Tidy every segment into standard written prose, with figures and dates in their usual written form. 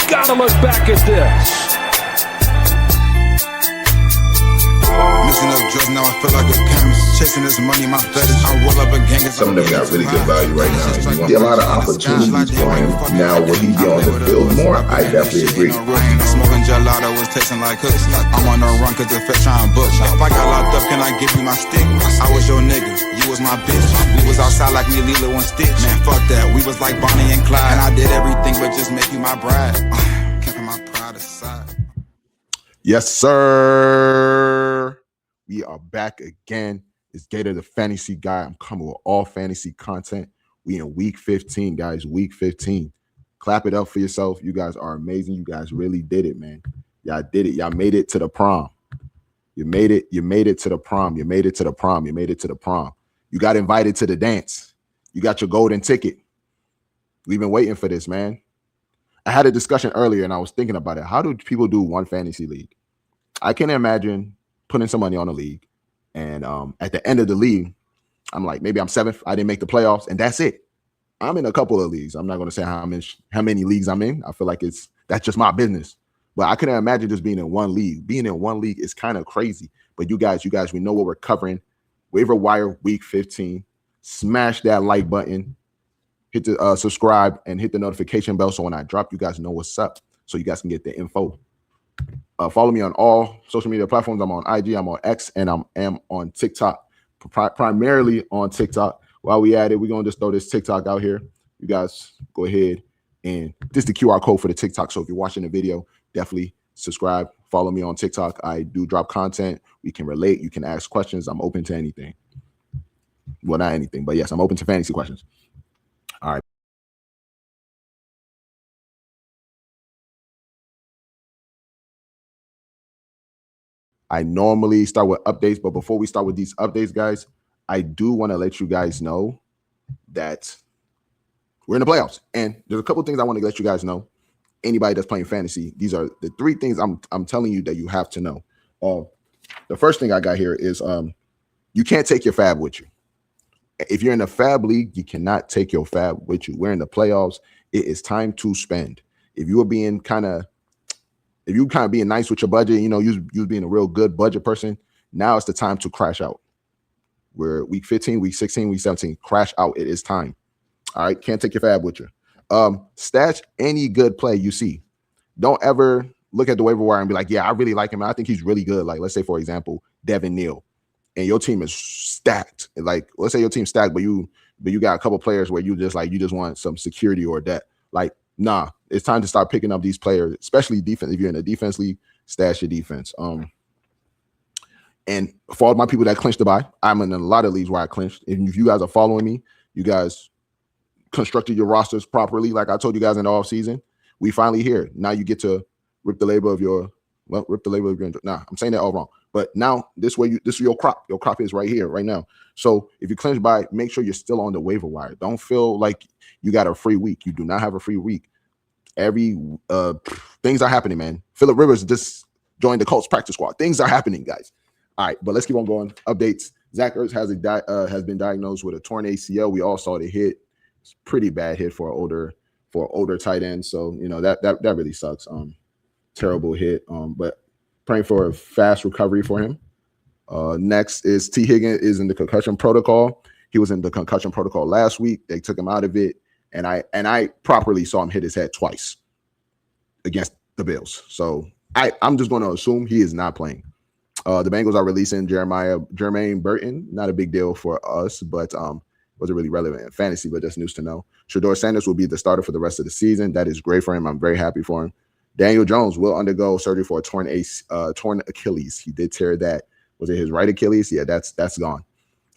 Gotta look back at this. Missing up drugs, now I feel like a chemist. Chasing this money, my fetish. I roll up a gang. Some of them got really good value right now. You see a lot of opportunities for him. Now, will he be on the field more? I definitely agree. Smoking gelato was tasting like cookies. I'm on the run cause the fish trying bush. If I got locked up, can I give you my stick? I was your nigga, you was my bitch. We was outside like me, Lilo and Stitch. Man, fuck that, we was like Bonnie and Clyde. And I did everything but just make you my bride. Keeping my pride aside. Yes, sir. We are back again. It's Gator, the fantasy guy. I'm coming with all fantasy content. We in week 15, guys. Week 15. Clap it up for yourself. You guys are amazing. You guys really did it, man. Y'all did it. Y'all made it to the prom. You made it. You made it to the prom. You made it to the prom. You made it to the prom. You got invited to the dance. You got your golden ticket. We've been waiting for this, man. I had a discussion earlier, and I was thinking about it. How do people do one fantasy league? I can imagine putting some money on a league, and at the end of the league, I'm like, maybe I'm seventh. I didn't make the playoffs, and that's it. I'm in a couple of leagues. I'm not going to say how many leagues I'm in. I feel like that's just my business. But I couldn't imagine just being in one league. Being in one league is kind of crazy. But you guys, we know what we're covering. Waiver Wire week 15. Smash that like button. Hit the subscribe and hit the notification bell so when I drop, you guys know what's up. So you guys can get the info. Follow me on all social media platforms. I'm on IG, I'm on X, and I am on TikTok, primarily on TikTok. While we at it, we're going to just throw this TikTok out here. You guys go ahead, and this is the QR code for the TikTok. So if you're watching the video, definitely subscribe. Follow me on TikTok. I do drop content. We can relate. You can ask questions. I'm open to anything. Well, not anything, but yes, I'm open to fantasy questions. All right. I normally start with updates, but before we start with these updates, guys, I do want to let you guys know that we're in the playoffs. And there's a couple of things I want to let you guys know. Anybody that's playing fantasy, these are the three things I'm telling you that you have to know. The first thing I got here is you can't take your fab with you. If you're in a fab league, you cannot take your fab with you. We're in the playoffs. It is time to spend. If you are being kind of being nice with your budget, you being a real good budget person, now it's the time to crash out. We're week 15, week 16, week 17. Crash out. It is time. All right. Can't take your fab with you. Stash any good play you see. Don't ever look at the waiver wire and be like, yeah, I really like him. I think he's really good. Like, let's say, for example, Devin Neal, and your team is stacked. Like, let's say your team's stacked, but you got a couple players where you just want some security or debt. Like, nah, it's time to start picking up these players, especially defense. If you're in a defense league, stash your defense. And for all my people that clinched to buy, I'm in a lot of leagues where I clinched. If you guys are following me, you guys constructed your rosters properly, like I told you guys in the offseason. We finally here. Now you get to rip the label of your. Nah, I'm saying that all wrong. But now this is your crop. Your crop is right here, right now. So if you clinch by, make sure you're still on the waiver wire. Don't feel like you got a free week. You do not have a free week. Things are happening, man. Phillip Rivers just joined the Colts practice squad. Things are happening, guys. All right, but let's keep on going. Updates. Zach Ertz has been diagnosed with a torn ACL. We all saw the hit. It's a pretty bad hit for an older tight end. So that really sucks. Terrible hit. But praying for a fast recovery for him. Next is T. Higgins is in the concussion protocol. He was in the concussion protocol last week. They took him out of it, and I properly saw him hit his head twice against the Bills. So I'm just going to assume he is not playing. The Bengals are releasing Jermaine Burton. Not a big deal for us, but wasn't really relevant in fantasy, but just news to know. Shedeur Sanders will be the starter for the rest of the season. That is great for him. I'm very happy for him. Daniel Jones will undergo surgery for a torn Achilles. He did tear that. Was it his right Achilles? Yeah, that's gone.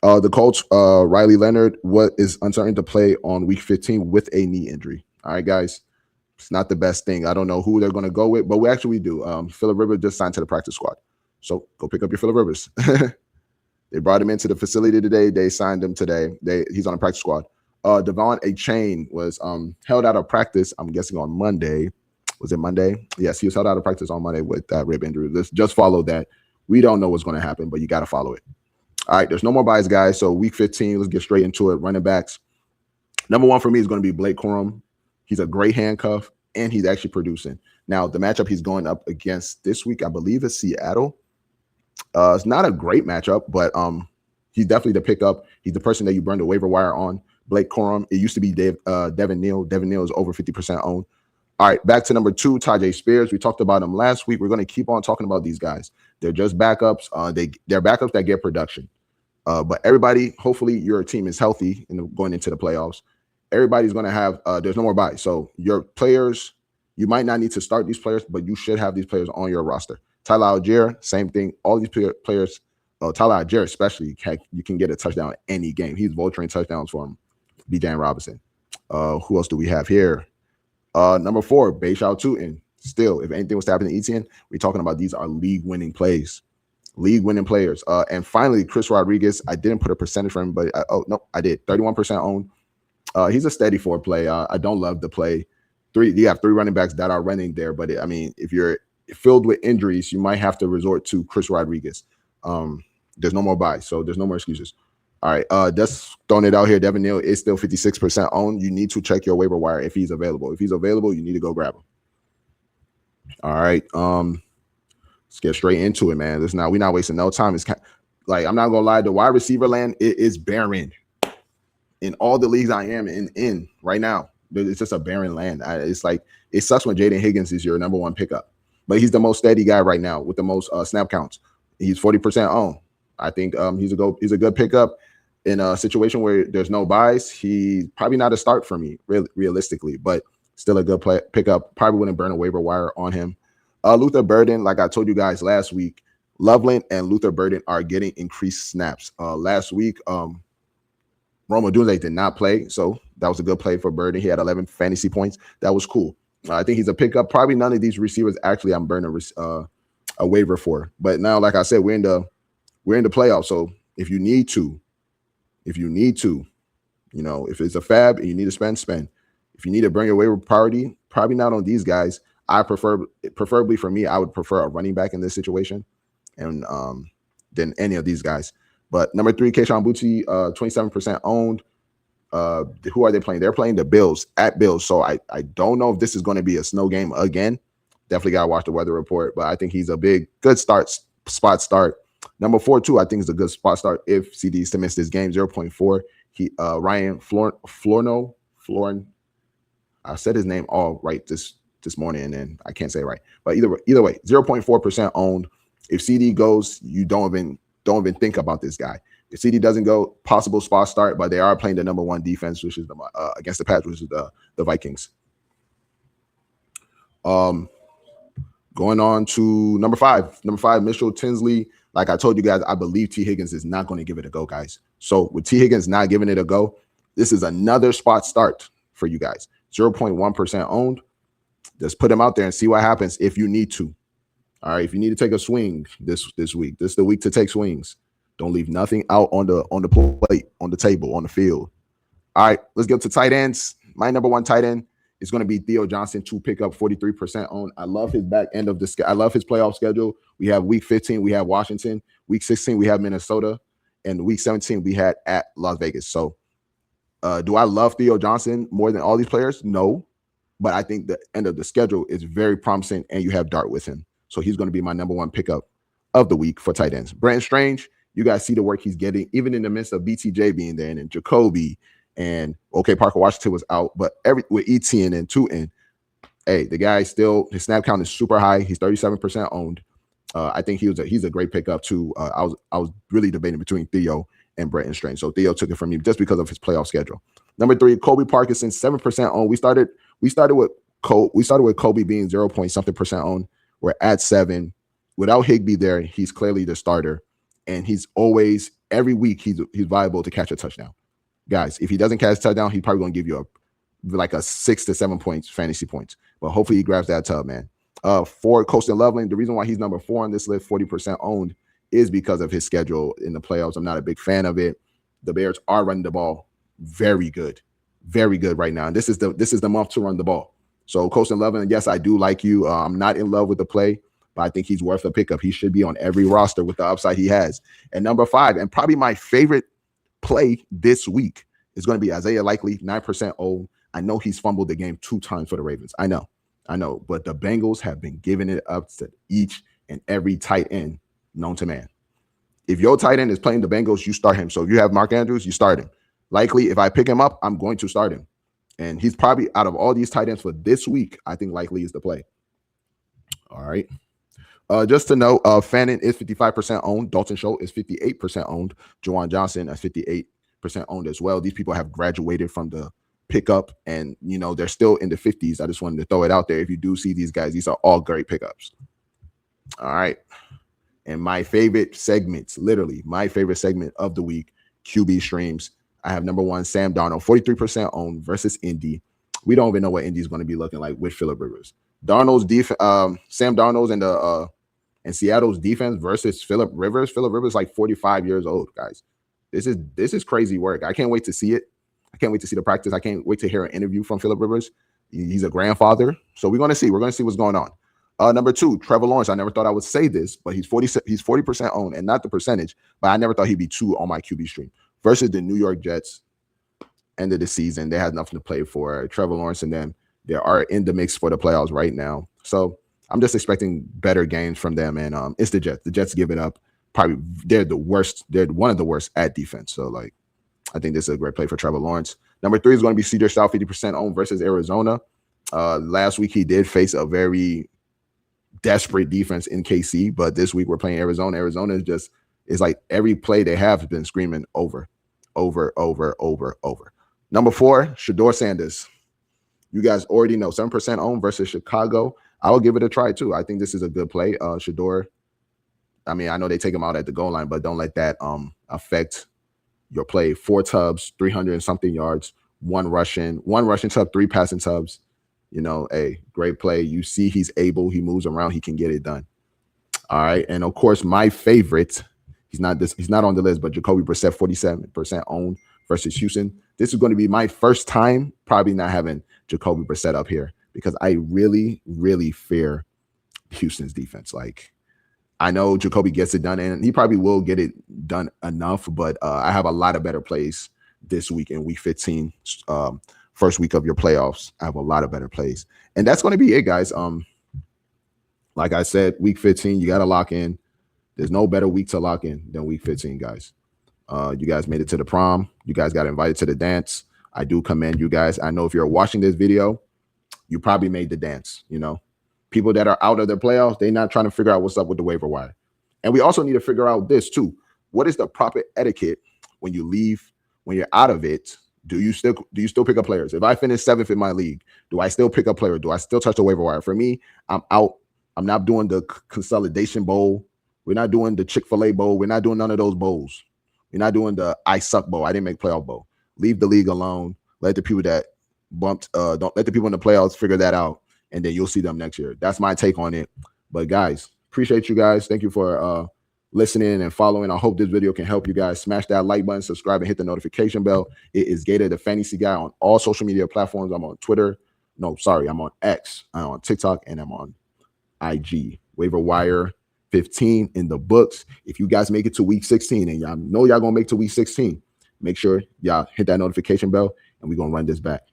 The Colts, Riley Leonard, is uncertain to play on week 15 with a knee injury. All right, guys. It's not the best thing. I don't know who they're going to go with, but we actually do. Phillip Rivers just signed to the practice squad. So go pick up your Phillip Rivers. They brought him into the facility today. They signed him today. He's on the practice squad. Devon Achane was held out of practice, I'm guessing on Monday. Was it Monday? Yes, he was held out of practice on Monday with that rib injury. Let's just follow that. We don't know what's going to happen, but you got to follow it. All right, there's no more buys, guys. So week 15, let's get straight into it. Running backs. Number one for me is going to be Blake Corum. He's a great handcuff, and he's actually producing. Now, the matchup he's going up against this week, I believe, is Seattle. It's not a great matchup, but he's definitely the pickup. He's the person that you burn the waiver wire on. Blake Corum. It used to be Devin Neal. Devin Neal is over 50% owned. All right, back to number 2, Tajay Spears. We talked about him last week. We're going to keep on talking about these guys. They're just backups. They're backups that get production. But everybody, hopefully your team is healthy going into the playoffs. Everybody's going to have, there's no more buys. So your players, you might not need to start these players, but you should have these players on your roster. Tyler Algier, same thing. All these players, Tyler Algier especially, you can get a touchdown any game. He's vulturing touchdowns for him. Bijan Robinson. Who else do we have here? Number 4, Bayshaw Tootin. Still, if anything was to happen to Etienne, we're talking about these are league-winning plays. League-winning players. And finally, Chris Rodriguez. I didn't put a percentage for him, but I did. 31% owned. He's a steady 4 play. I don't love the play. You have 3 running backs that are running there, but if you're filled with injuries, you might have to resort to Chris Rodriguez. There's no more buys, so there's no more excuses. All right, just throwing it out here. Devin Neal is still 56% owned. You need to check your waiver wire if he's available. If he's available, you need to go grab him. All right, let's get straight into it, man. We're not wasting no time. It's I'm not gonna lie, the wide receiver land is barren in all the leagues I am in right now. It's just a barren land. It's like it sucks when Jaden Higgins is your number 1 pickup, but he's the most steady guy right now with the most snap counts. He's 40% owned. I think he's a good pickup in a situation where there's no buys. He's probably not a start for me, realistically, but still a good pickup. Probably wouldn't burn a waiver wire on him. Luther Burden, like I told you guys last week, Loveland and Luther Burden are getting increased snaps. Last week, Roma Dunze did not play, so that was a good play for Burden. He had 11 fantasy points. That was cool. I think he's a pickup. Probably none of these receivers actually I'm burning a waiver for. But now, like I said, we're in the playoffs. So if you need to, if it's a fab and you need to spend. If you need to bring your waiver priority, probably not on these guys. Preferably for me, I would prefer a running back in this situation and than any of these guys. But number 3, Keyshawn Boutte, 27% owned. Who are they playing? They're playing the Bills at Bills. So I don't know if this is going to be a snow game again. Definitely got to watch the weather report, but I think he's a good spot start. Number 4, too, I think is a good spot start if CD is to miss this game, 0.4. Ryan Florin. I said his name all right this morning, and then I can't say it right. But either way, 0.4% owned. If CD goes, you don't even think about this guy. If CD doesn't go, possible spot start, but they are playing the number 1 defense, which is against the Pats, which is the Vikings. Going on to number 5. Number 5, Mitchell Tinsley. Like I told you guys, I believe T. Higgins is not going to give it a go, guys. So with T. Higgins not giving it a go, this is another spot start for you guys. 0.1% owned. Just put him out there and see what happens if you need to. All right, if you need to take a swing this week, this is the week to take swings. Don't leave nothing out on the plate, on the table, on the field. All right, let's get to tight ends. My number 1 tight end is going to be Theo Johnson, to pick up 43% owned. I love his back end of I love his playoff schedule. We have week 15, we have Washington. Week 16, we have Minnesota. And week 17, we had at Las Vegas. So do I love Theo Johnson more than all these players? No. But I think the end of the schedule is very promising, and you have Dart with him. So he's going to be my number 1 pickup of the week for tight ends. Brandon Strange, you guys see the work he's getting, even in the midst of BTJ being there and Jacoby. And Parker Washington was out, but with Etienne and Tootin, hey, the guy still, his snap count is super high. He's 37% owned. I think he's a great pickup too. I was really debating between Theo and Brenton Strange. So Theo took it from me just because of his playoff schedule. Number 3, Kobe Parkinson, 7% owned. We started with Kobe being 0 point something percent owned. We're at 7. Without Higbee there, he's clearly the starter, and he's always every week he's viable to catch a touchdown. Guys, if he doesn't catch a touchdown, he's probably going to give you a 6 to 7 points, fantasy points. But hopefully he grabs that tub, man. For Colston Loveland, the reason why he's number 4 on this list, 40% owned, is because of his schedule in the playoffs. I'm not a big fan of it. The Bears are running the ball very good right now. And this is the month to run the ball. So Colston Loveland, yes, I do like you. I'm not in love with the play, but I think he's worth a pickup. He should be on every roster with the upside he has. And number 5, and probably my favorite play this week, is going to be Isaiah Likely, 9% owned. I know he's fumbled the game 2 times for the Ravens. I know, but the Bengals have been giving it up to each and every tight end known to man. If your tight end is playing the Bengals, you start him. So if you have Mark Andrews, you start him. Likely, if I pick him up, I'm going to start him. And he's probably, out of all these tight ends for this week, I think likely is the play. All right. Just to know, Fannin is 55% owned. Dalton Schultz is 58% owned. Juwan Johnson is 58% owned as well. These people have graduated from the pickup, and they're still in the 50s. I just wanted to throw it out there. If you do see these guys, these are all great pickups. All right. And my favorite segments, literally my favorite segment of the week, QB streams. I have number 1, Sam Darnold, 43% owned versus Indy. We don't even know what Indy's going to be looking like with Phillip Rivers. Sam Darnold's and Seattle's defense versus Phillip Rivers. Phillip Rivers is like 45 years old, guys. This is crazy work. I can't wait to see it. I can't wait to see the practice. I can't wait to hear an interview from Phillip Rivers. He's a grandfather. So we're going to see. We're going to see what's going on. Number 2, Trevor Lawrence. I never thought I would say this, but he's 40% owned, and not the percentage, but I never thought he'd be 2 on my QB stream. Versus the New York Jets. End of the season. They had nothing to play for. Trevor Lawrence and them, they are in the mix for the playoffs right now. So I'm just expecting better games from them, and it's the Jets. The Jets give it up. Probably they're the worst. They're one of the worst at defense. So I think this is a great play for Trevor Lawrence. Number 3 is going to be Cedar Stroud, 50% owned versus Arizona. Last week he did face a very desperate defense in KC, but this week we're playing Arizona. Arizona is like every play they have been screaming over. Number 4, Shedeur Sanders. You guys already know, 7% owned versus Chicago. I will give it a try too. I think this is a good play. Shedeur, I mean, I know they take him out at the goal line, but don't let that affect your play. 4 tubs, 300 and something yards, 1 rushing tub, 3 passing tubs. Great play. You see he's able, he moves around, he can get it done. All right. And of course, my favorite, he's not on the list, but Jacoby Brissett, 47% owned versus Houston. This is going to be my first time probably not having Jacoby Brissett up here, because I really, really fear Houston's defense. I know Jacoby gets it done, and he probably will get it done enough, but I have a lot of better plays this week in week 15, first week of your playoffs. I have a lot of better plays, and that's going to be it, guys. Like I said, week 15, you got to lock in. There's no better week to lock in than week 15, guys. You guys made it to the prom. You guys got invited to the dance. I do commend you guys. I know if you're watching this video, you probably made the dance. People that are out of their playoffs, they're not trying to figure out what's up with the waiver wire. And we also need to figure out this too. What is the proper etiquette when you leave, when you're out of it? Do you still pick up players? If I finish 7th in my league, do I still pick up players? Do I still touch the waiver wire? For me, I'm out. I'm not doing the consolidation bowl. We're not doing the Chick-fil-A bowl. We're not doing none of those bowls. We're not doing the I suck bowl. I didn't make playoff bowl. Leave the league alone. Let the people that bumped, don't let the people in the playoffs figure that out, and then you'll see them next year. That's my take on it. But guys, appreciate you guys. Thank you for listening and following. I hope this video can help you guys. Smash that like button, subscribe, and hit the notification bell. It is Gator the Fantasy Guy on all social media platforms. I'm on Twitter. No, sorry, I'm on X. I'm on TikTok, and I'm on IG. Waiver Wire 15 in the books. If you guys make it to week 16, and y'all know y'all gonna make it to week 16, make sure y'all hit that notification bell, and we're gonna run this back.